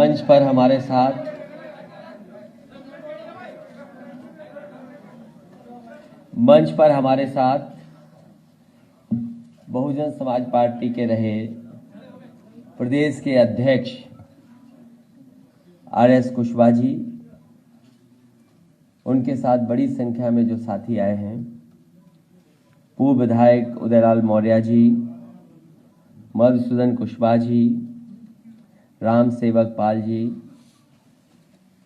मंच पर हमारे साथ बहुजन समाज पार्टी के रहे प्रदेश के अध्यक्ष आर.एस. कुशवाहा जी, उनके साथ बड़ी संख्या में जो साथी आए हैं, पूर्व विधायक उदयलाल मौर्य जी, मधुसूदन कुशवाहा जी, राम सेवक पाल जी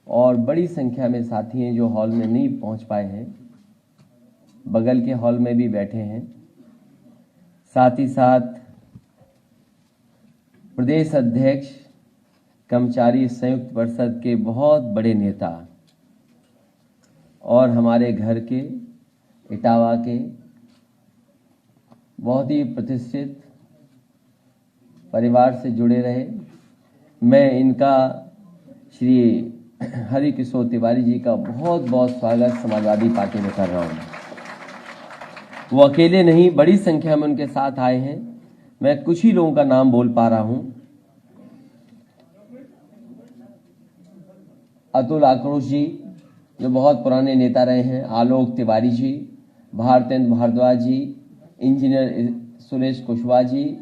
और बड़ी संख्या में साथी हैं जो हॉल में नहीं पहुंच पाए हैं, बगल के हॉल में भी बैठे हैं। साथ ही साथ प्रदेश अध्यक्ष कर्मचारी संयुक्त परिषद के बहुत बड़े नेता और हमारे घर के इटावा के बहुत ही प्रतिष्ठित परिवार से जुड़े रहे। मैं इनका श्री हरिकिशोर तिवारी जी का बहुत बहुत स्वागत समाजवादी पार्टी में कर रहा हूँ। वो अकेले नहीं, बड़ी संख्या में उनके साथ आए हैं। मैं कुछ ही लोगों का नाम बोल पा रहा हूँ। अतुल आक्रोश जी जो बहुत पुराने नेता रहे हैं, आलोक तिवारी जी, भारतेंद्र भारद्वाज जी, इंजीनियर सुरेश कुशवाहा जी,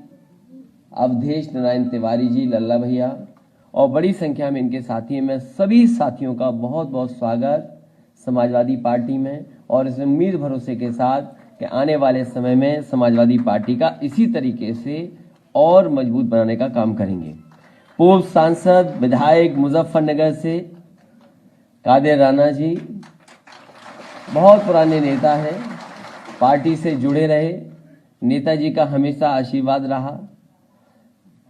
अवधेश नारायण तिवारी जी, लल्ला भैया और बड़ी संख्या में इनके साथी हैं। मैं सभी साथियों का बहुत बहुत स्वागत समाजवादी पार्टी में और इस उम्मीद भरोसे के साथ कि आने वाले समय में समाजवादी पार्टी का इसी तरीके से और मजबूत बनाने का काम करेंगे। पूर्व सांसद विधायक मुजफ्फरनगर से कादिर राणा जी बहुत पुराने नेता हैं, पार्टी से जुड़े रहे, नेताजी का हमेशा आशीर्वाद रहा।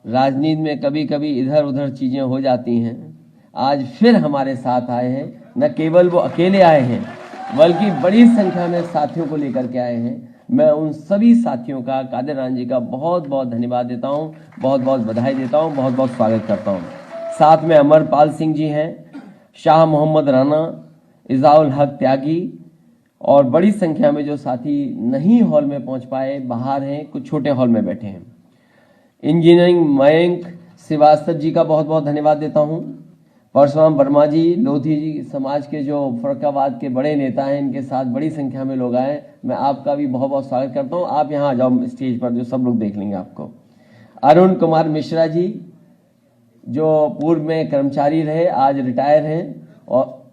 राजनीति में कभी कभी इधर उधर चीजें हो जाती हैं, आज फिर हमारे साथ आए हैं। न केवल वो अकेले आए हैं बल्कि बड़ी संख्या में साथियों को लेकर के आए हैं। मैं उन सभी साथियों का, कादिर राणा जी का बहुत बहुत धन्यवाद देता हूं, बहुत बहुत बधाई देता हूं, बहुत बहुत स्वागत करता हूं। साथ में अमरपाल सिंह जी हैं, शाह मोहम्मद राणा, इजाउल हक त्यागी और बड़ी संख्या में जो साथी नहीं हॉल में पहुंच पाए, बाहर हैं, कुछ छोटे हॉल में बैठे हैं। इंजीनियरिंग मयंक श्रीवास्तव जी का बहुत बहुत धन्यवाद देता हूं। परशुराम वर्मा जी, लोधी जी समाज के जो फरक्काबाद के बड़े नेता हैं, इनके साथ बड़ी संख्या में लोग आए। मैं आपका भी बहुत बहुत स्वागत करता हूं। आप यहां आ जाओ स्टेज पर, जो सब लोग देख लेंगे आपको। अरुण कुमार मिश्रा जी जो पूर्व में कर्मचारी रहे, आज रिटायर हैं और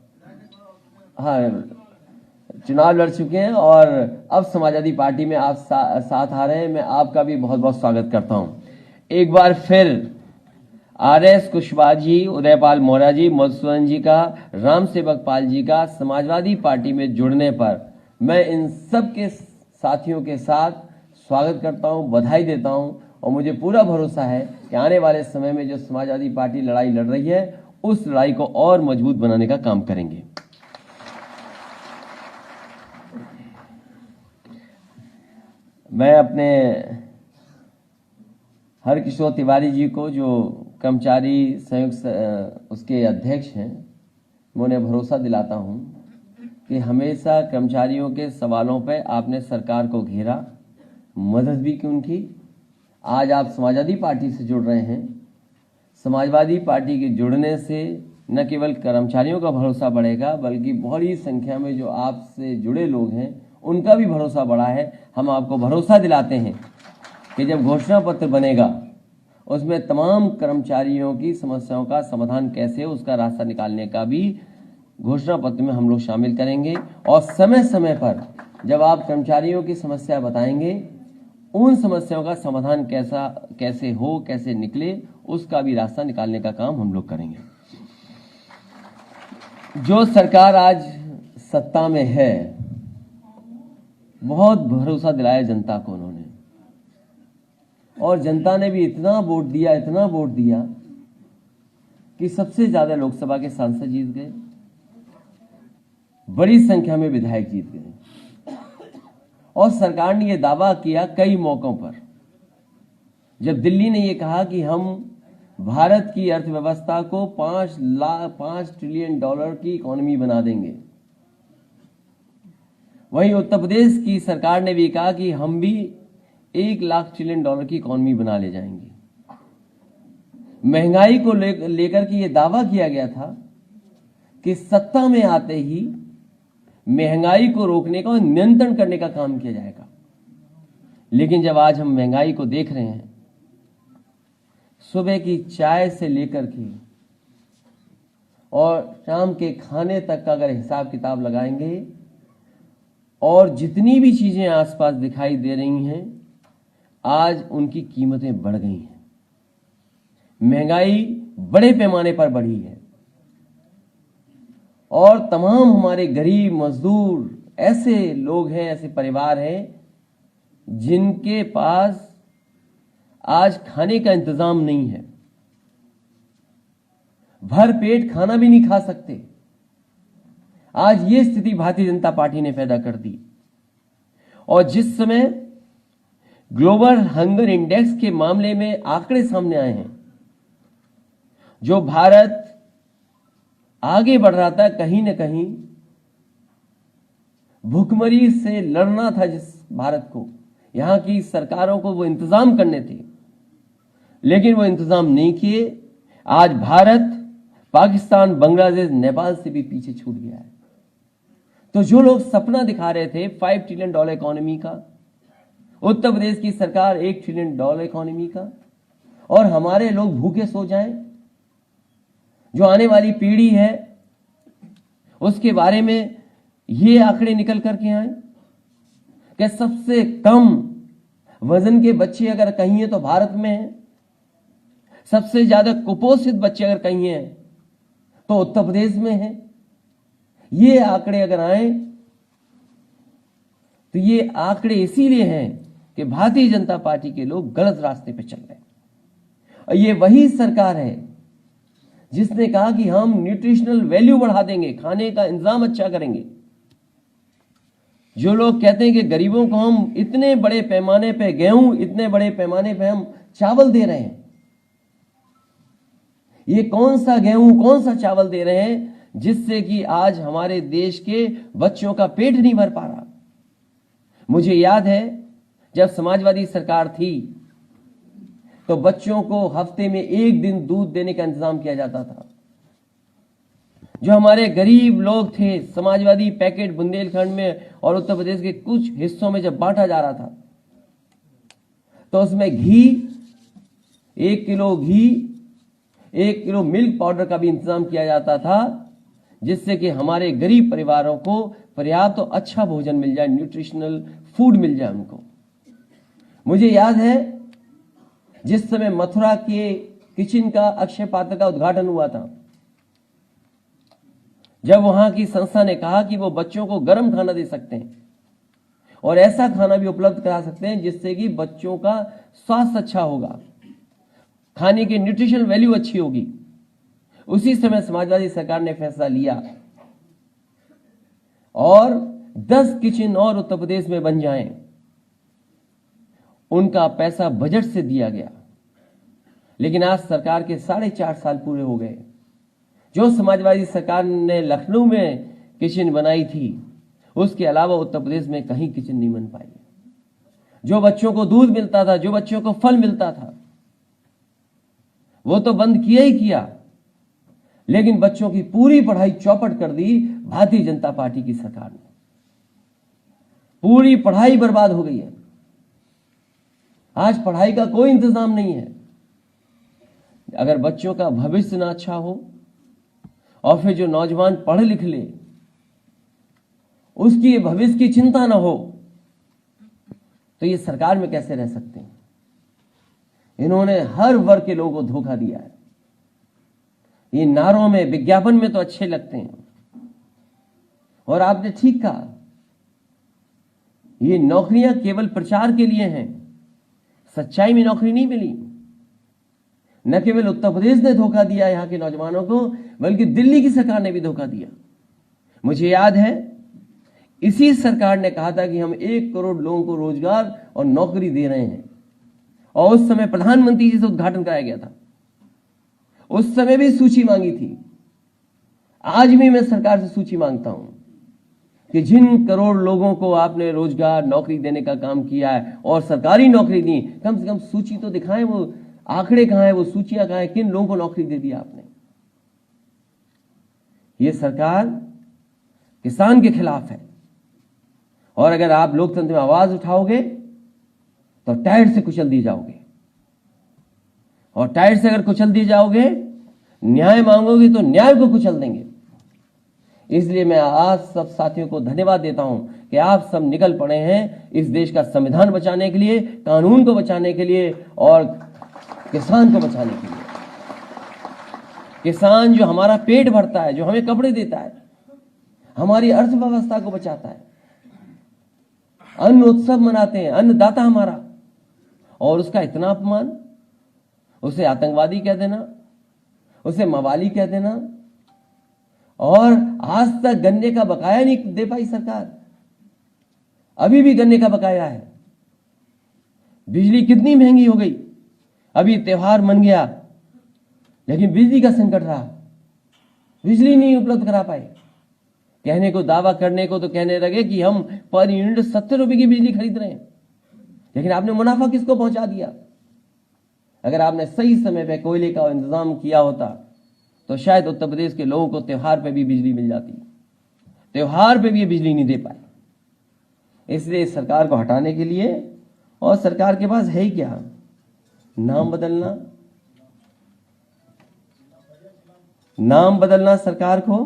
चुनाव लड़ चुके हैं और अब समाजवादी पार्टी में आप साथ आ रहे हैं। मैं आपका भी बहुत बहुत स्वागत करता हूं। एक बार फिर आर.एस. कुशवाहा जी, उदयपाल मौर्य जी, मधुसूदन जी का, राम सेवक पाल जी का समाजवादी पार्टी में जुड़ने पर मैं इन सब के साथियों के साथ स्वागत करता हूं, बधाई देता हूं और मुझे पूरा भरोसा है कि आने वाले समय में जो समाजवादी पार्टी लड़ाई लड़ रही है, उस लड़ाई को और मजबूत बनाने का काम करेंगे। मैं अपने हरकिशोर तिवारी जी को, जो कर्मचारी संयुक्त उसके अध्यक्ष हैं, मैं उन्हें भरोसा दिलाता हूं कि हमेशा कर्मचारियों के सवालों पे आपने सरकार को घेरा, मदद भी की उनकी। आज आप समाजवादी पार्टी से जुड़ रहे हैं। समाजवादी पार्टी के जुड़ने से न केवल कर्मचारियों का भरोसा बढ़ेगा बल्कि बड़ी संख्या में जो आपसे जुड़े लोग हैं उनका भी भरोसा बढ़ा है। हम आपको भरोसा दिलाते हैं कि जब घोषणा पत्र बनेगा उसमें तमाम कर्मचारियों की समस्याओं का समाधान कैसे, उसका रास्ता निकालने का भी घोषणा पत्र में हम लोग शामिल करेंगे और समय समय पर जब आप कर्मचारियों की समस्या बताएंगे, उन समस्याओं का समाधान कैसे हो, कैसे निकले, उसका भी रास्ता निकालने का काम हम लोग करेंगे। जो सरकार आज सत्ता में है, बहुत भरोसा दिलाया जनता को उन्होंने, और जनता ने भी इतना वोट दिया कि सबसे ज्यादा लोकसभा के सांसद जीत गए, बड़ी संख्या में विधायक जीत गए। और सरकार ने यह दावा किया कई मौकों पर, जब दिल्ली ने यह कहा कि हम भारत की अर्थव्यवस्था को 5 ट्रिलियन डॉलर की इकोनॉमी बना देंगे, वहीं उत्तर प्रदेश की सरकार ने भी कहा कि हम भी 1 लाख ट्रिलियन डॉलर की इकोनॉमी बना ले जाएंगे। महंगाई को लेकर के ये दावा किया गया था कि सत्ता में आते ही महंगाई को रोकने का और नियंत्रण करने का काम किया जाएगा। लेकिन जब आज हम महंगाई को देख रहे हैं, सुबह की चाय से लेकर के और शाम के खाने तक का अगर हिसाब किताब लगाएंगे और जितनी भी चीजें आसपास दिखाई दे रही हैं, आज उनकी कीमतें बढ़ गई हैं। महंगाई बड़े पैमाने पर बढ़ी है और तमाम हमारे गरीब मजदूर ऐसे लोग हैं, ऐसे परिवार हैं जिनके पास आज खाने का इंतजाम नहीं है, भर पेट खाना भी नहीं खा सकते। आज ये स्थिति भारतीय जनता पार्टी ने पैदा कर दी। और जिस समय ग्लोबल हंगर इंडेक्स के मामले में आंकड़े सामने आए हैं, जो भारत आगे बढ़ रहा था, कहीं ना कहीं भुखमरी से लड़ना था जिस भारत को, यहां की सरकारों को वो इंतजाम करने थे, लेकिन वो इंतजाम नहीं किए। आज भारत पाकिस्तान, बांग्लादेश, नेपाल से भी पीछे छूट गया है। तो जो लोग सपना दिखा रहे थे $5 ट्रिलियन इकोनॉमी का, उत्तर प्रदेश की सरकार $1 ट्रिलियन इकोनॉमी का, और हमारे लोग भूखे सो जाएं, जो आने वाली पीढ़ी है उसके बारे में ये आंकड़े निकल करके आए कि सबसे कम वजन के बच्चे अगर कहीं हैं तो भारत में है, सबसे ज्यादा कुपोषित बच्चे अगर कहीं हैं तो उत्तर प्रदेश में है। ये आंकड़े अगर आए तो ये आंकड़े इसीलिए हैं कि भारतीय जनता पार्टी के लोग गलत रास्ते पे चल रहे हैं। और ये वही सरकार है जिसने कहा कि हम न्यूट्रिशनल वैल्यू बढ़ा देंगे, खाने का इंतजाम अच्छा करेंगे। जो लोग कहते हैं कि गरीबों को हम इतने बड़े पैमाने पे गेहूं, इतने बड़े पैमाने पे हम चावल दे रहे हैं, ये कौन सा गेहूं, कौन सा चावल दे रहे हैं जिससे कि आज हमारे देश के बच्चों का पेट नहीं भर पा रहा। मुझे याद है जब समाजवादी सरकार थी तो बच्चों को हफ्ते में 1 दिन दूध देने का इंतजाम किया जाता था। जो हमारे गरीब लोग थे, समाजवादी पैकेट बुंदेलखंड में और उत्तर प्रदेश के कुछ हिस्सों में जब बांटा जा रहा था तो उसमें घी, 1 किलो घी, 1 किलो मिल्क पाउडर का भी इंतजाम किया जाता था, जिससे कि हमारे गरीब परिवारों को पर्याप्त तो अच्छा भोजन मिल जाए, न्यूट्रिशनल फूड मिल जाए उनको। मुझे याद है जिस समय मथुरा के किचन का अक्षय पात्र का उद्घाटन हुआ था, जब वहां की संस्था ने कहा कि वो बच्चों को गर्म खाना दे सकते हैं और ऐसा खाना भी उपलब्ध करा सकते हैं जिससे कि बच्चों का स्वास्थ्य अच्छा होगा, खाने की न्यूट्रिशनल वैल्यू अच्छी होगी। उसी समय समाजवादी सरकार ने फैसला लिया और 10 किचन और उत्तर प्रदेश में बन जाएं, उनका पैसा बजट से दिया गया। लेकिन आज सरकार के 4.5 साल पूरे हो गए। जो समाजवादी सरकार ने लखनऊ में किचन बनाई थी, उसके अलावा उत्तर प्रदेश में कहीं किचन नहीं बन पाई। जो बच्चों को दूध मिलता था, जो बच्चों को फल मिलता था, वो तो बंद किया ही किया, लेकिन बच्चों की पूरी पढ़ाई चौपट कर दी भारतीय जनता पार्टी की सरकार ने। पूरी पढ़ाई बर्बाद हो गई है। आज पढ़ाई का कोई इंतजाम नहीं है। अगर बच्चों का भविष्य ना अच्छा हो और फिर जो नौजवान पढ़ लिख ले उसकी भविष्य की चिंता ना हो तो ये सरकार में कैसे रह सकते हैं। इन्होंने हर वर्ग के लोगों को धोखा दिया है। ये नारों में, विज्ञापन में तो अच्छे लगते हैं, और आपने ठीक कहा, ये नौकरियां केवल प्रचार के लिए हैं, सच्चाई में नौकरी नहीं मिली। न केवल उत्तर प्रदेश ने धोखा दिया यहां के नौजवानों को, बल्कि दिल्ली की सरकार ने भी धोखा दिया। मुझे याद है इसी सरकार ने कहा था कि हम 1 करोड़ लोगों को रोजगार और नौकरी दे रहे हैं, और उस समय प्रधानमंत्री जी से उद्घाटन कराया गया था। उस समय भी सूची मांगी थी। आज भी मैं सरकार से सूची मांगता हूं कि जिन करोड़ लोगों को आपने रोजगार, नौकरी देने का काम किया है और सरकारी नौकरी दी, कम से कम सूची तो दिखाएं। वो आंकड़े कहां है, वो सूचियां कहां है, किन लोगों को नौकरी दे दी आपने? ये सरकार किसान के खिलाफ है। और अगर आप लोकतंत्र में आवाज उठाओगे तो टायर से कुचल दिए जाओगे, और टायर से अगर कुचल दिए जाओगे, न्याय मांगोगे तो न्याय को कुचल देंगे। इसलिए मैं आज सब साथियों को धन्यवाद देता हूं कि आप सब निकल पड़े हैं इस देश का संविधान बचाने के लिए, कानून को बचाने के लिए और किसान को बचाने के लिए। किसान जो हमारा पेट भरता है, जो हमें कपड़े देता है, हमारी अर्थव्यवस्था को बचाता है, अन्न उत्सव मनाते हैं, अन्नदाता हमारा, और उसका इतना अपमान, उसे आतंकवादी कह देना, उसे मवाली कह देना, और आज तक गन्ने का बकाया नहीं दे पाई सरकार। अभी भी गन्ने का बकाया है। बिजली कितनी महंगी हो गई, अभी त्योहार मन गया लेकिन बिजली का संकट रहा, बिजली नहीं उपलब्ध करा पाए। कहने को, दावा करने को तो कहने लगे कि हम पर यूनिट 70 रुपए की बिजली खरीद रहे हैं, लेकिन आपने मुनाफा किसको पहुंचा दिया? अगर आपने सही समय पे कोयले का इंतजाम किया होता तो शायद उत्तर प्रदेश के लोगों को त्योहार पे भी बिजली मिल जाती। त्योहार पे भी ये बिजली नहीं दे पाए। इसलिए इस सरकार को हटाने के लिए, और सरकार के पास है ही क्या, नाम बदलना, नाम बदलना सरकार को,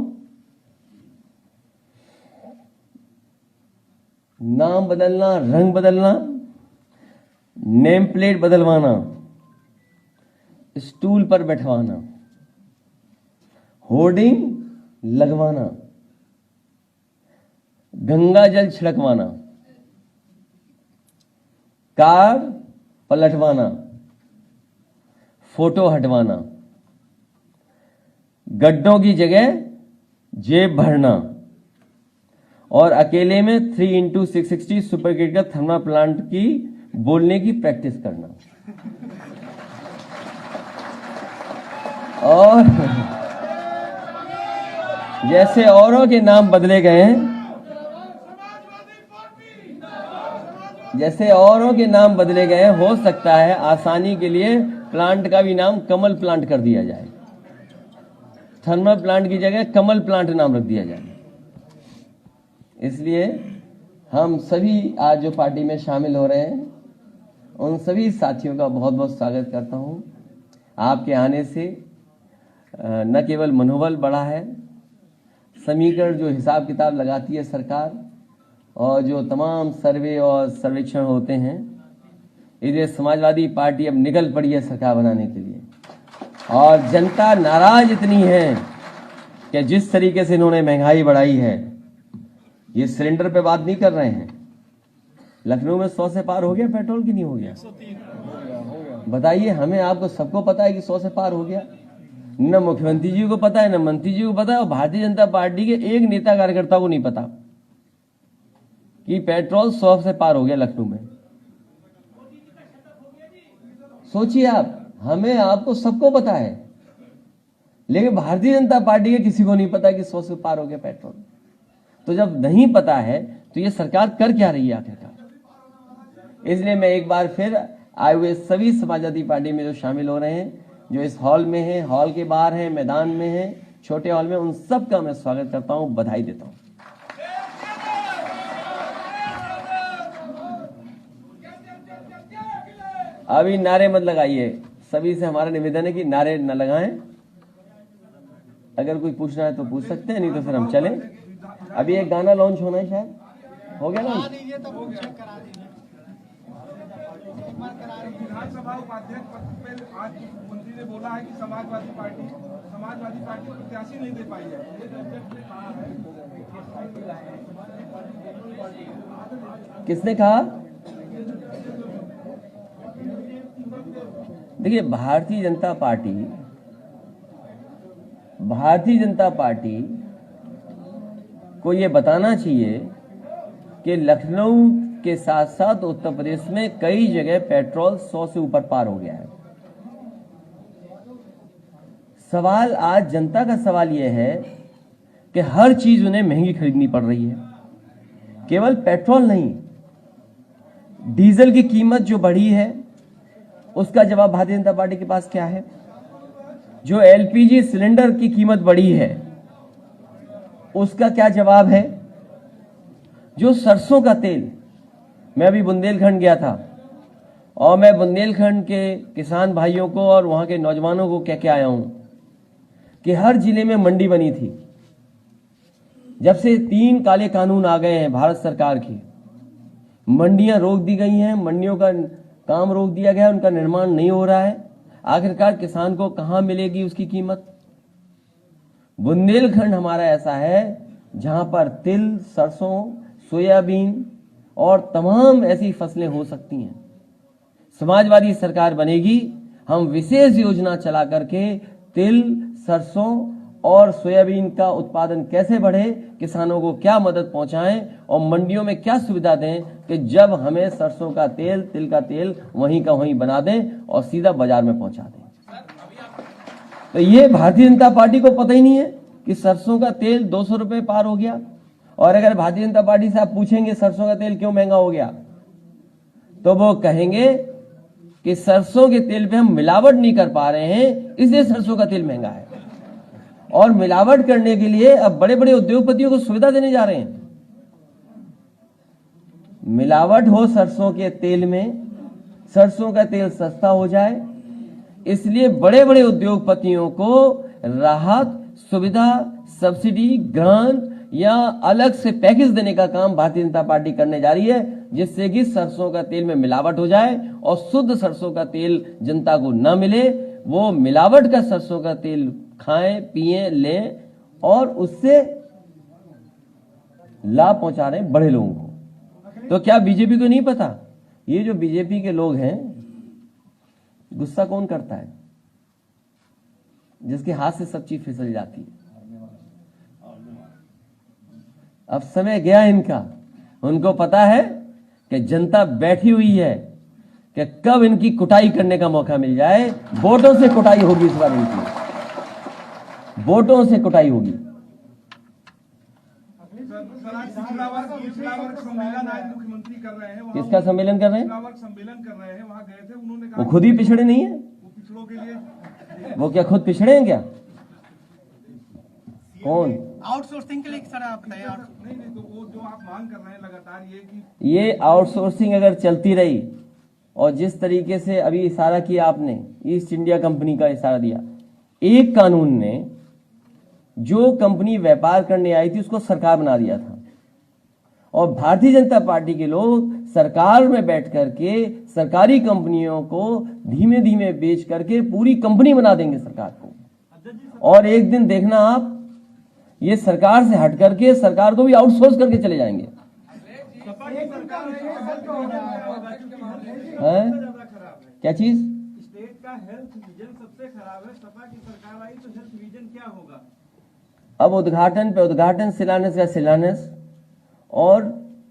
नाम बदलना, रंग बदलना, नेम प्लेट बदलवाना, स्टूल पर बैठवाना, होर्डिंग लगवाना, गंगा जल छिड़कवाना, कार पलटवाना, फोटो हटवाना, गड्ढों की जगह जेब भरना, और अकेले में 3x660 super critical thermal plant की बोलने की प्रैक्टिस करना। और जैसे औरों के नाम बदले गए हैं, जैसे औरों के नाम बदले गए, हो सकता है आसानी के लिए प्लांट का भी नाम कमल प्लांट कर दिया जाए। थर्मल प्लांट की जगह कमल प्लांट नाम रख दिया जाए। इसलिए हम सभी आज जो पार्टी में शामिल हो रहे हैं, उन सभी साथियों का बहुत बहुत स्वागत करता हूं। आपके आने से न केवल मनोबल बढ़ा है, समीकरण जो हिसाब किताब लगाती है सरकार, और जो तमाम सर्वे और सर्वेक्षण होते हैं, इसलिए समाजवादी पार्टी अब निकल पड़ी है सरकार बनाने के लिए। और जनता नाराज इतनी है कि जिस तरीके से इन्होंने महंगाई बढ़ाई है, ये सिलेंडर पे बात नहीं कर रहे हैं, लखनऊ में 100 से पार हो गया पेट्रोल की नहीं हो गया? बताइए हमें, आपको सबको पता है कि 100 से पार हो गया। न मुख्यमंत्री जी को पता है, न मंत्री जी को पता है, और भारतीय जनता पार्टी के एक नेता कार्यकर्ता को नहीं पता कि पेट्रोल 100 से पार हो गया लखनऊ में। सोचिए आप, हमें, आपको सबको पता है, लेकिन भारतीय जनता पार्टी के किसी को नहीं पता कि 100 से पार हो गया पेट्रोल। तो जब नहीं पता है तो ये सरकार कर क्या रही है आखिरकार? इसलिए मैं एक बार फिर आए हुए सभी समाजवादी पार्टी में जो शामिल हो रहे हैं, जो इस हॉल में हैं, हॉल के बाहर हैं, मैदान में हैं, छोटे हॉल में, उन सब का मैं स्वागत करता हूं, बधाई देता हूं। अभी नारे मत लगाइए, सभी से हमारा निवेदन है कि नारे न लगाएं। अगर कोई पूछना है तो पूछ सकते हैं, नहीं तो फिर हम चलें। अभी एक गाना लॉन्च होना है, शायद हो गया लॉन्च। विधानसभा उपाध्यक्ष पद पे आज मंत्री ने बोला है कि समाजवादी पार्टी प्रत्याशी नहीं दे पाई है। किसने कहा? देखिए, भारतीय जनता पार्टी को ये बताना चाहिए कि लखनऊ के साथ साथ उत्तर प्रदेश में कई जगह पेट्रोल 100 से ऊपर पार हो गया है। सवाल, आज जनता का सवाल यह है कि हर चीज उन्हें महंगी खरीदनी पड़ रही है। केवल पेट्रोल नहीं, डीजल की कीमत जो बढ़ी है, उसका जवाब भारतीय जनता पार्टी के पास क्या है? जो एलपीजी सिलेंडर की कीमत बढ़ी है उसका क्या जवाब है? जो सरसों का तेल, मैं अभी बुंदेलखंड गया था और मैं बुंदेलखंड के किसान भाइयों को और वहां के नौजवानों को कह के आया हूं कि हर जिले में मंडी बनी थी। जब से 3 काले कानून आ गए हैं भारत सरकार की, मंडियां रोक दी गई हैं, मंडियों का काम रोक दिया गया है, उनका निर्माण नहीं हो रहा है। आखिरकार किसान को कहां मिलेगी उसकी कीमत? बुंदेलखंड हमारा ऐसा है जहां पर तिल, सरसों, सोयाबीन और तमाम ऐसी फसलें हो सकती हैं। समाजवादी सरकार बनेगी, हम विशेष योजना चला करके तिल, सरसों और सोयाबीन का उत्पादन कैसे बढ़े, किसानों को क्या मदद पहुंचाएं और मंडियों में क्या सुविधा दें कि जब हमें सरसों का तेल, तिल का तेल वहीं का वहीं बना दें और सीधा बाजार में पहुंचा दें। तो ये भारतीय जनता पार्टी को पता ही नहीं है कि सरसों का तेल 200 रुपए पार हो गया। और अगर भारतीय जनता पार्टी से आप पूछेंगे सरसों का तेल क्यों महंगा हो गया, तो वो कहेंगे कि सरसों के तेल पे हम मिलावट नहीं कर पा रहे हैं, इसलिए सरसों का तेल महंगा है। और मिलावट करने के लिए अब बड़े बड़े उद्योगपतियों को सुविधा देने जा रहे हैं। मिलावट हो सरसों के तेल में, सरसों का तेल सस्ता हो जाए, इसलिए बड़े बड़े उद्योगपतियों को राहत, सुविधा, सब्सिडी, ग्रांट या अलग से पैकेज देने का काम भारतीय जनता पार्टी करने जा रही है, जिससे कि सरसों का तेल में मिलावट हो जाए और शुद्ध सरसों का तेल जनता को न मिले। वो मिलावट का सरसों का तेल खाएं, पिएं, लें और उससे लाभ पहुंचा रहे हैं बड़े लोगों को। तो क्या बीजेपी को नहीं पता? ये जो बीजेपी के लोग हैं, गुस्सा कौन करता है? जिसके हाथ से सब चीज फिसल जाती है। अब समय गया इनका, उनको पता है कि जनता बैठी हुई है कि कब इनकी कुटाई करने का मौका मिल जाए। वोटों से कुटाई होगी इस बार इनकी, वोटों से कुटाई होगी। सम्मेलन आज मुख्यमंत्री कर रहे हैं, किसका सम्मेलन कर रहे हैं? सम्मेलन कर रहे हैं, वहां गए थे, उन्होंने वो खुद ही पिछड़े नहीं है? वो पिछड़ों के लिए, वो क्या खुद पिछड़े हैं क्या? कौन? आउटसोर्सिंग के लिए सर आप बताइए। नहीं, तो वो जो आप मांग कर रहे हैं लगातार ये ये आउटसोर्सिंग अगर चलती रही और जिस तरीके से अभी इशारा किया आपने, ईस्ट इंडिया कंपनी का इशारा दिया, एक कानून ने जो कंपनी व्यापार करने आई थी उसको सरकार बना दिया था। और भारतीय जनता पार्टी के लोग सरकार में बैठ करके सरकारी कंपनियों को धीमे धीमे बेच करके पूरी कंपनी बना देंगे सरकार को। और एक दिन देखना आप, ये सरकार से हट करके सरकार को भी आउटसोर्स करके चले जाएंगे। है? क्या चीज? स्टेट का हेल्थ विजन सबसे खराब है। सपा की सरकार आई तो हेल्थ विजन क्या होगा? अब उद्घाटन पे उद्घाटन, शिलान्यास का शिलान्यास, और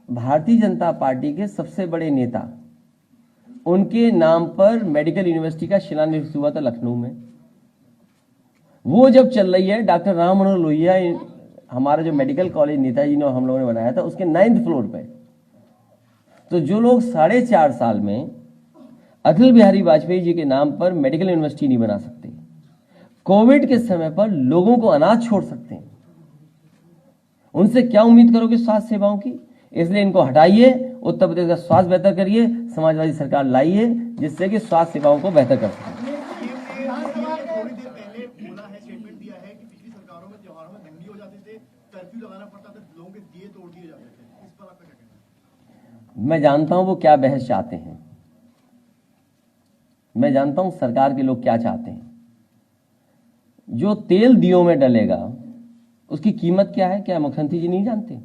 भारतीय जनता पार्टी के सबसे बड़े नेता, उनके नाम पर मेडिकल यूनिवर्सिटी का शिलान्यास हुआ था लखनऊ में। वो जब चल रही है, डॉक्टर राम मनोहर लोहिया, हमारा जो मेडिकल कॉलेज नेताजी ने हम लोगों ने बनाया था, उसके 9th फ्लोर पे। तो जो लोग 4.5 साल में अटल बिहारी वाजपेयी जी के नाम पर मेडिकल यूनिवर्सिटी नहीं बना सकते, कोविड के समय पर लोगों को अनाज छोड़ सकते हैं, उनसे क्या उम्मीद करोगे स्वास्थ्य सेवाओं की? इसलिए इनको हटाइए, उत्तर प्रदेश का स्वास्थ्य बेहतर करिए, समाजवादी सरकार लाइए जिससे कि स्वास्थ्य सेवाओं को बेहतर कर सके। मैं जानता हूं वो क्या बहस चाहते हैं, मैं जानता हूं सरकार के लोग क्या चाहते हैं। जो तेल दियों में डलेगा उसकी कीमत क्या है, क्या मुख्यमंत्री जी नहीं जानते?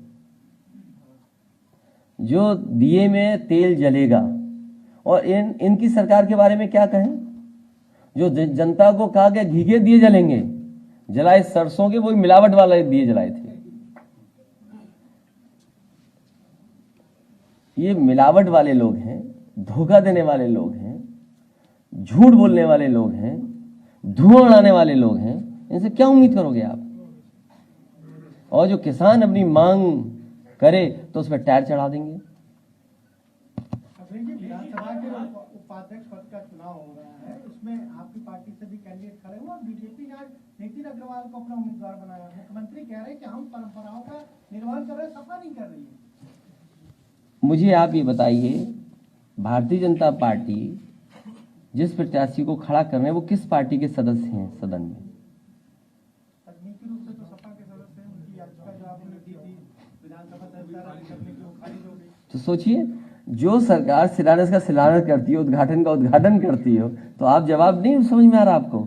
जो दिए में तेल जलेगा, और इनकी सरकार के बारे में क्या कहें? जो जनता को कहा कि घी के दिए जलेंगे, जलाए सरसों के, वही मिलावट वाले दिए जलाए थे। ये मिलावट वाले लोग हैं, धोखा देने वाले लोग हैं, झूठ बोलने वाले लोग हैं, धुआं उड़ाने वाले लोग हैं। इनसे क्या उम्मीद करोगे आप? और जो किसान अपनी मांग करे तो उस पर टायर चढ़ा देंगे। उपाध्यक्ष पद का चुनाव हो रहा है, उसमें आपकी पार्टी से भी कैंडिडेट खड़े हुए और बीजेपी ने आज नितिन अग्रवाल को अपना उम्मीदवार बनाया। मुख्यमंत्री कह रहे हैं कि हम परंपराओं का निर्वहन कर रहे हैं, सपा नहीं कर रही है। मुझे आप ये बताइए, भारतीय जनता पार्टी जिस प्रत्याशी को खड़ा कर रहे हैं वो किस पार्टी के सदस्य हैं सदन में? तकनीकी रूप से तो सपा के सदस्य हैं। उनकी याचिका जो आपने दी थी विधानसभा संविधान रद्द करने की, वो खारिज हो गई। तो सोचिए, जो सरकार शिलान्यास का शिलान्यास करती है, उद्घाटन का उद्घाटन करती हो, तो आप जवाब नहीं समझ में आ रहा आपको?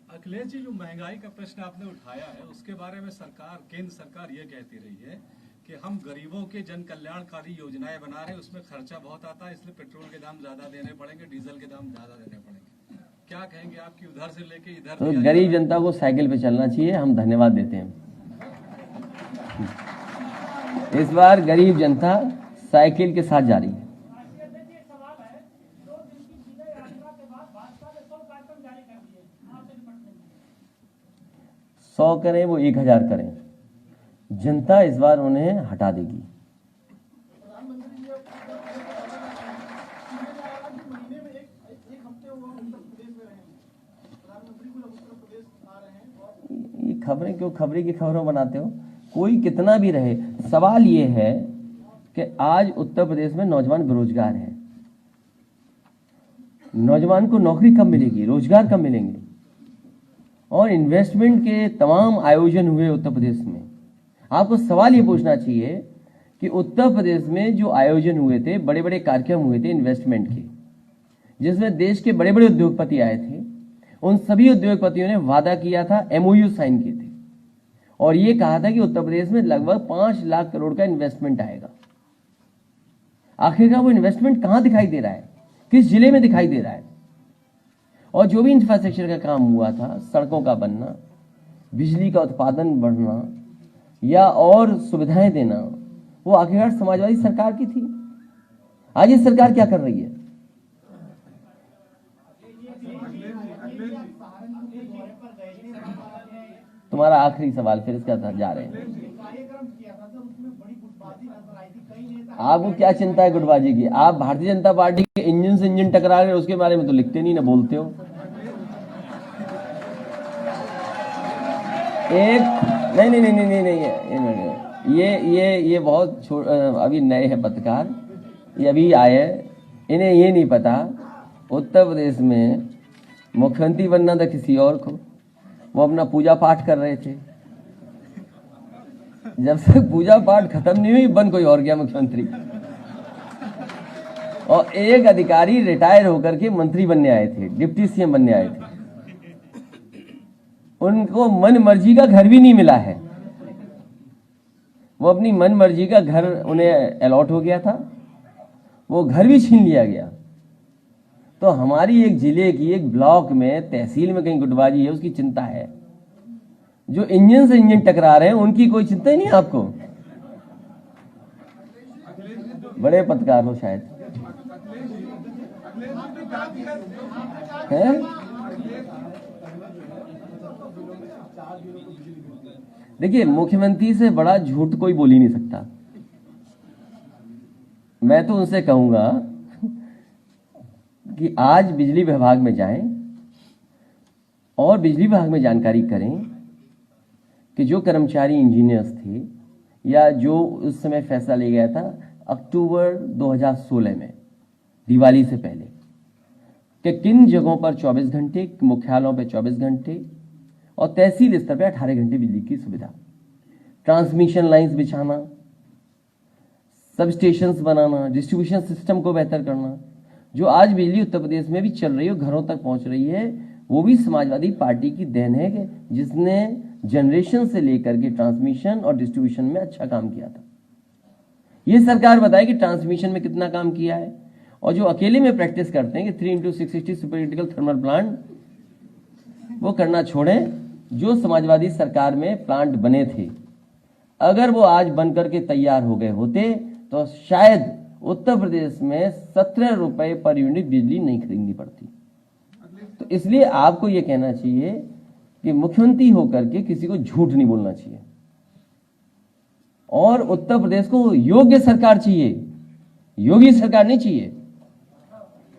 अखिलेश जी, जो महंगाई का प्रश्न आपने उठाया है उसके बारे में सरकार, केंद्र सरकार ये कहती रही है कि हम गरीबों के जन कल्याणकारी योजनाएं बना रहे हैं, उसमें खर्चा बहुत आता है, इसलिए पेट्रोल के दाम ज्यादा देने पड़ेंगे, डीजल के दाम ज्यादा देने पड़ेंगे। क्या कहेंगे आपकी उधर से लेके इधर? तो गरीब जनता को साइकिल पे चलना चाहिए, हम धन्यवाद देते हैं। इस बार गरीब जनता साइकिल के साथ जा रही है। 100 करें वो 1000 करें, जनता इस बार उन्हें हटा देगी। ये खबरें क्यों खबरें की खबरों बनाते हो? कोई कितना भी रहे, सवाल ये है कि आज उत्तर प्रदेश में नौजवान बेरोजगार हैं। नौजवान को नौकरी कब मिलेगी, रोजगार कब मिलेंगे? और इन्वेस्टमेंट के तमाम आयोजन हुए उत्तर प्रदेश में। आपको सवाल ये पूछना चाहिए कि उत्तर प्रदेश में जो आयोजन हुए थे, बड़े बड़े कार्यक्रम हुए थे इन्वेस्टमेंट के, जिसमें देश के बड़े बड़े उद्योगपति आए थे, उन सभी उद्योगपतियों ने वादा किया था, MOU साइन किए थे और ये कहा था कि उत्तर प्रदेश में लगभग 5 लाख करोड़ का इन्वेस्टमेंट आएगा। आखिरकार वो इन्वेस्टमेंट कहां दिखाई दे रहा है, किस जिले में दिखाई दे रहा है? और जो भी इंफ्रास्ट्रक्चर का काम हुआ था, सड़कों का बनना, बिजली का उत्पादन बढ़ना या और सुविधाएं देना, वो आखिरकार समाजवादी सरकार की थी। आज ये सरकार क्या कर रही है? तुम्हारा आखिरी सवाल, फिर इसका जा रहे हैं। आपको क्या चिंता है गुटबाजी की? आप भारतीय जनता पार्टी के इंजन से इंजन टकरा रहे, उसके बारे में तो लिखते नहीं ना बोलते हो। एक नहीं नहीं नहीं नहीं नहीं, नहीं ये बहुत अभी नए हैं पत्रकार, ये अभी आए, इन्हें ये नहीं पता उत्तर प्रदेश में मुख्यमंत्री बनना था किसी और को। वो अपना पूजा पाठ कर रहे थे, जब तक पूजा पाठ खत्म नहीं हुई बन कोई और गया मुख्यमंत्री। और एक अधिकारी रिटायर होकर के मंत्री बनने आए थे, डिप्टी CM बनने आए थे, उनको मन मर्जी का घर भी नहीं मिला है। वो अपनी मन मर्जी का घर उन्हें अलॉट हो गया था, वो घर भी छीन लिया गया। तो हमारी एक जिले की, एक ब्लॉक में, तहसील में कहीं गुटबाजी है, उसकी चिंता है। जो इंजन से इंजन टकरा रहे हैं उनकी कोई चिंता ही नहीं आपको। बड़े पत्रकार हो शायद, है? देखिए, मुख्यमंत्री से बड़ा झूठ कोई बोल ही नहीं सकता। मैं तो उनसे कहूंगा कि आज बिजली विभाग में जाएं और बिजली विभाग में जानकारी करें कि जो कर्मचारी इंजीनियर्स थे या जो उस समय फैसला लिया गया था अक्टूबर 2016 में, दिवाली से पहले, कि किन जगहों पर 24 घंटे, मुख्यालयों पर 24 घंटे और तहसील स्तर पर 18 घंटे बिजली की सुविधा, ट्रांसमिशन लाइंस बिछाना, सब स्टेशंस बनाना, डिस्ट्रीब्यूशन सिस्टम को बेहतर करना। जो आज बिजली उत्तर प्रदेश में भी चल रही है, घरों तक पहुंच रही है, वो भी समाजवादी पार्टी की देन है कि जिसने जनरेशन से लेकर के ट्रांसमिशन और डिस्ट्रीब्यूशन में अच्छा काम किया था। ये सरकार बताए कि ट्रांसमिशन में कितना काम किया है। और जो अकेले में प्रैक्टिस करते हैं कि 3x660 super critical thermal plant, वो करना छोड़ें। जो समाजवादी सरकार में प्लांट बने थे, अगर वो आज बन करके तैयार हो गए होते तो शायद उत्तर प्रदेश में 17 रुपए पर यूनिट बिजली नहीं खरीदनी पड़ती। तो इसलिए आपको ये कहना चाहिए कि मुख्यमंत्री होकर के किसी को झूठ नहीं बोलना चाहिए। और उत्तर प्रदेश को योग्य सरकार चाहिए, योगी सरकार नहीं चाहिए।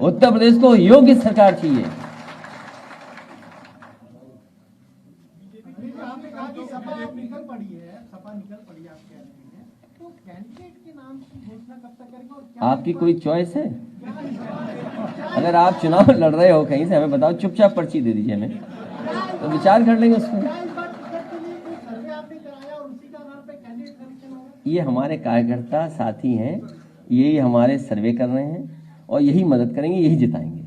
उत्तर प्रदेश को योग्य सरकार चाहिए। आपने कहा कि सपा आप निकल पड़ी है, सपा निकल पड़ी आप कह रहे हैं, तो कैंडिडेट के नाम की घोषणा कब तक करेंगे और क्या आपकी कोई चॉइस है? अगर आप चुनाव लड़ रहे हो कहीं से, हमें बताओ, चुपचाप पर्ची दे दीजिए हमें, तो विचार कर लेंगे उसमें। क्या इस बार टिकट के लिए कोई सर्वे आपने कराया और उसी के आधार पर कैंडिडेट सिलेक्शन होगा? ये हमारे कार्यकर्ता साथी हैं, यही हमारे सर्वे कर रहे हैं और यही मदद करेंगे, यही जिताएंगे।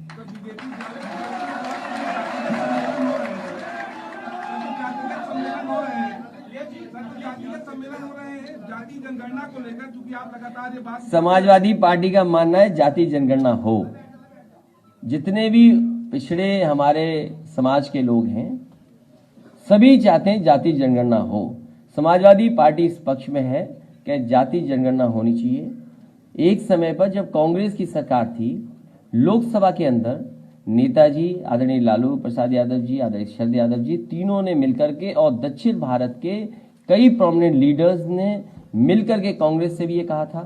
सम्मेलन हो रहे हैं जाति जनगणना को लेकर, क्योंकि आप लगातार ये बात समाजवादी पार्टी का मानना है जाति जनगणना हो। जितने भी पिछड़े हमारे समाज के लोग हैं सभी चाहते हैं जाति जनगणना हो। समाजवादी पार्टी इस पक्ष में है कि जाति जनगणना होनी चाहिए। एक समय पर जब कांग्रेस की सरकार थी, लोकसभा के अंदर नेताजी आदरणीय लालू प्रसाद यादव जी, आदरणीय शरद यादव जी, तीनों ने मिलकर के और दक्षिण भारत के कई प्रोमिनेंट लीडर्स ने मिलकर के कांग्रेस से भी ये कहा था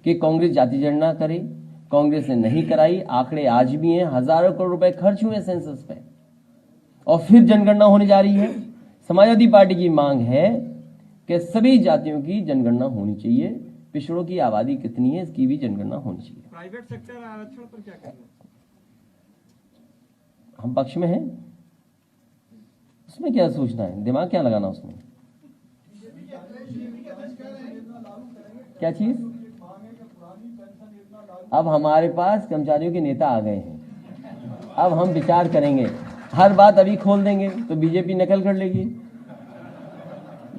कि कांग्रेस जाति जनगणना करे। कांग्रेस ने नहीं कराई। आंकड़े आज भी हैं, हजारों करोड़ रुपए खर्च हुए सेंसस पे और फिर जनगणना होने जा रही है। समाजवादी पार्टी की मांग है कि सभी जातियों की जनगणना होनी चाहिए। पिछड़ों की आबादी कितनी है इसकी भी जनगणना होनी चाहिए। प्राइवेट सेक्टर आरक्षण पर क्या कहना है? हम पक्ष में हैं, उसमें क्या सोचना है, दिमाग क्या लगाना उसमें। क्या चीज? अब हमारे पास कर्मचारियों के नेता आ गए हैं, अब हम विचार करेंगे। हर बात अभी खोल देंगे तो बीजेपी नकल कर लेगी।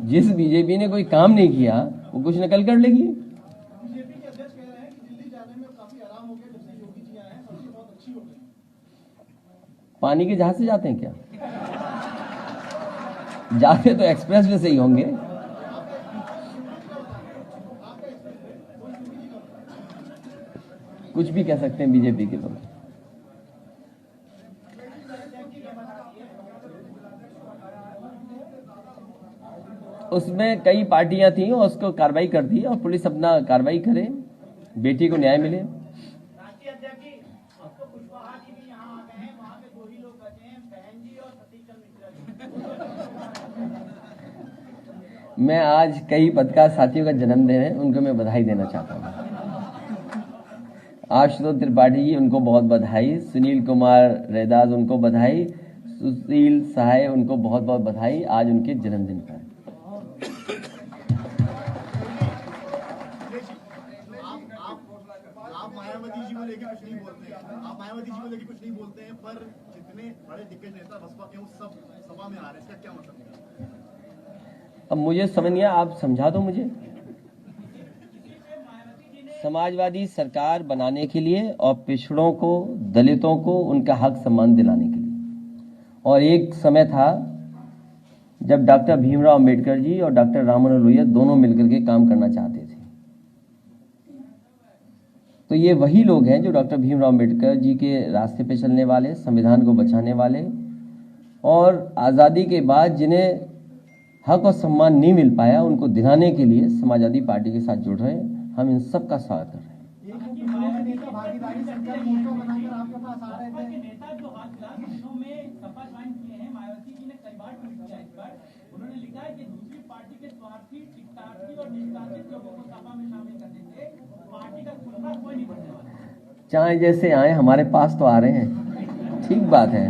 जिस बीजेपी ने कोई काम नहीं किया वो कुछ नकल कर लेगी। बीजेपी के अध्यक्ष कह रहे हैं कि दिल्ली जाने में काफी आराम हो गया, जब से योगी जी आए हैं सब्जी बहुत अच्छी हो गई। पानी के जहाज से जाते हैं क्या? जाते तो एक्सप्रेस वे से ही होंगे। कुछ भी कह सकते हैं बीजेपी के लोग। उसमें कई पार्टियां थी और उसको कार्रवाई कर दी और पुलिस अपना कार्रवाई करे, बेटी को न्याय मिले। राष्ट्रीय अध्यक्ष जी, अब तो कुशवाहा जी भी यहाँ आ गए हैं, वहाँ पे दो ही लोग बचे हैं, बहन जी और सतीश चंद्र मिश्रा जी। मैं आज कई पत्रकार साथियों का जन्मदिन है, उनको मैं बधाई देना चाहता हूँ। आशुतोष त्रिपाठी जी, उनको बहुत बधाई। सुनील कुमार रैदास, उनको बधाई। सुशील सहाय, उनको बहुत बहुत बधाई आज उनके जन्मदिन पर। आप मायावती जी को लेकर कुछ नहीं बोलते हैं, आप मायावती जी को लेकर कुछ नहीं बोलते हैं, पर जितने बड़े दिग्गज नेता बसपा के वो सब सभा में आ रहे हैं, इसका क्या मतलब है? अब मुझे समझ नहीं आया, आप समझा दो मुझे। समाजवादी सरकार बनाने के लिए और पिछड़ों को, दलितों को उनका हक सम्मान दिलाने के लिए। और एक समय था जब डॉक्टर भीमराव अंबेडकर जी और डॉक्टर राम मनोहर लोहिया दोनों मिलकर के काम करना चाहते थे। तो ये वही लोग हैं जो डॉक्टर भीमराव अंबेडकर जी के रास्ते पे चलने वाले, संविधान को बचाने वाले और आज़ादी के बाद जिन्हें हक और सम्मान नहीं मिल पाया उनको दिलाने के लिए समाजवादी पार्टी के साथ जुड़ रहे हैं। हम इन सब का स्वागत कर रहे हैं। भागीदारी संकल्प मोर्चा बनाकर आपके पास आ रहे थे। नेता जो हाल फिलहाल दिनों में सपा ज्वाइन किए हैं, मायावती जी ने कई बार ट्वीट किया इस पर। उन्होंने लिखा है कि दूसरी पार्टी के स्वार्थी, टिकटार्थी और निष्कासित लोगों को सपा में शामिल करने से पार्टी का खुलना कोई नहीं बनने वाला। चाहे जैसे आए, हमारे पास तो आ रहे हैं, ठीक बात है।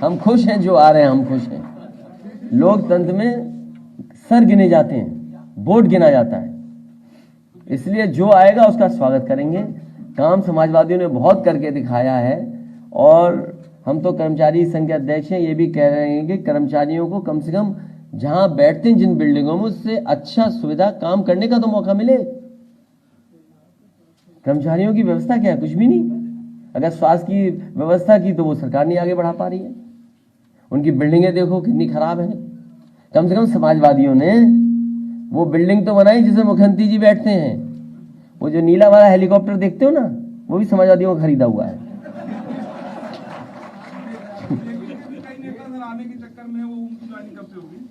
हम खुश हैं जो आ रहे हैं, हम खुश हैं। लोकतंत्र में सर गिने जाते हैं, वोट गिना जाता है, इसलिए जो आएगा उसका स्वागत करेंगे। काम समाजवादियों ने बहुत करके दिखाया है और हम तो कर्मचारी संघ के अध्यक्ष हैं, ये भी कह रहे हैं कि कर्मचारियों को कम से कम जहां बैठते हैं जिन बिल्डिंगों में, उससे अच्छा सुविधा काम करने का तो मौका मिले। कर्मचारियों की व्यवस्था क्या है? कुछ भी नहीं। अगर स्वास्थ्य की व्यवस्था की तो वो सरकार नहीं आगे बढ़ा पा रही है। उनकी बिल्डिंगें देखो कितनी खराब है। कम से कम समाजवादियों ने वो बिल्डिंग तो बनाई जिसमें मुख्यमंत्री जी बैठते हैं। वो जो नीला वाला हेलीकॉप्टर देखते हो ना, वो भी समाजवादियों का खरीदा हुआ है। कई नेता सर आने के चक्कर में वो उनकी ज्वाइनिंग कब से होगी?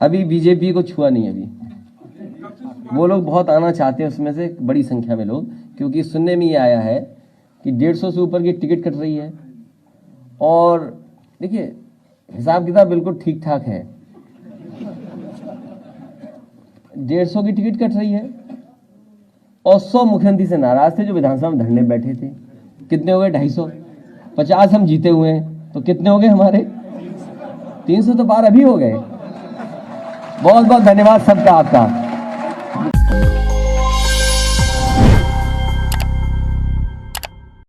अभी बीजेपी को छुआ नहीं। अभी वो लोग बहुत आना चाहते हैं, उसमें से बड़ी संख्या में लोग, क्योंकि सुनने में ये आया है कि 150 से ऊपर की टिकट कट रही है। और देखिए हिसाब किताब बिल्कुल ठीक ठाक है, 150 की टिकट कट रही है और 100 मुख्यमंत्री से नाराज थे जो विधानसभा में धरने बैठे थे। कितने हो गए? 250। 50 हम जीते हुए हैं तो कितने हो गए हमारे? 300 तो पार अभी हो गए। बहुत बहुत धन्यवाद सबका आपका।